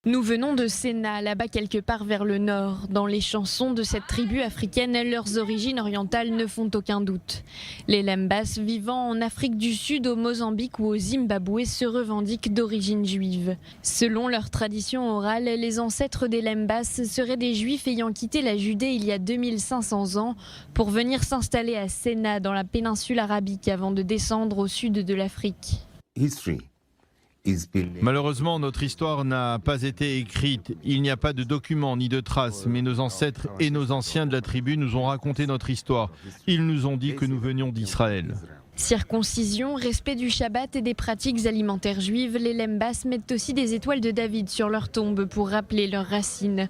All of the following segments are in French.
Nous venons de Séna, là-bas quelque part vers le nord. Dans les chansons de cette tribu africaine, leurs origines orientales ne font aucun doute. Les Lembas vivant en Afrique du Sud, au Mozambique ou au Zimbabwe se revendiquent d'origine juive. Selon leur tradition orale, les ancêtres des Lembas seraient des juifs ayant quitté la Judée il y a 2500 ans pour venir s'installer à Séna dans la péninsule arabique avant de descendre au sud de l'Afrique. Malheureusement, notre histoire n'a pas été écrite. Il n'y a pas de documents ni de traces, mais nos ancêtres et nos anciens de la tribu nous ont raconté notre histoire. Ils nous ont dit que nous venions d'Israël. Circoncision, respect du Shabbat et des pratiques alimentaires juives, les Lembas mettent aussi des étoiles de David sur leur tombe pour rappeler leurs racines.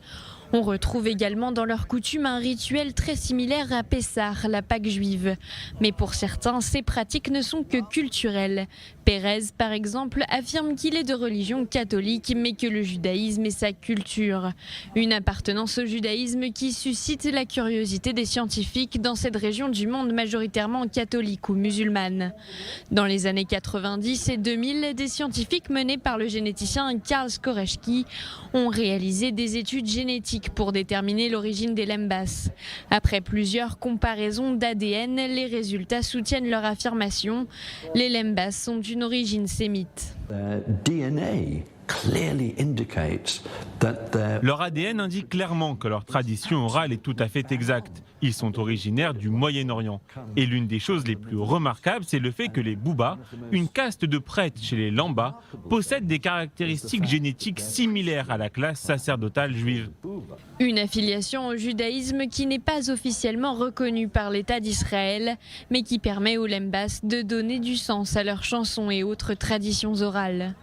On retrouve également dans leurs coutumes un rituel très similaire à Pessah, la Pâque juive. Mais pour certains, ces pratiques ne sont que culturelles. Pérez, par exemple, affirme qu'il est de religion catholique, mais que le judaïsme est sa culture. Une appartenance au judaïsme qui suscite la curiosité des scientifiques dans cette région du monde majoritairement catholique ou musulmane. Dans les années 90 et 2000, des scientifiques menés par le généticien Karl Skoreschki ont réalisé des études génétiques pour déterminer l'origine des Lembas. Après plusieurs comparaisons d'ADN, les résultats soutiennent leur affirmation. Les Lembas sont d'une origine sémite. Leur ADN indique clairement que leur tradition orale est tout à fait exacte. Ils sont originaires du Moyen-Orient. Et l'une des choses les plus remarquables, c'est le fait que les Boubas, une caste de prêtres chez les Lambas, possèdent des caractéristiques génétiques similaires à la classe sacerdotale juive. Une affiliation au judaïsme qui n'est pas officiellement reconnue par l'État d'Israël, mais qui permet aux Lembas de donner du sens à leurs chansons et autres traditions orales.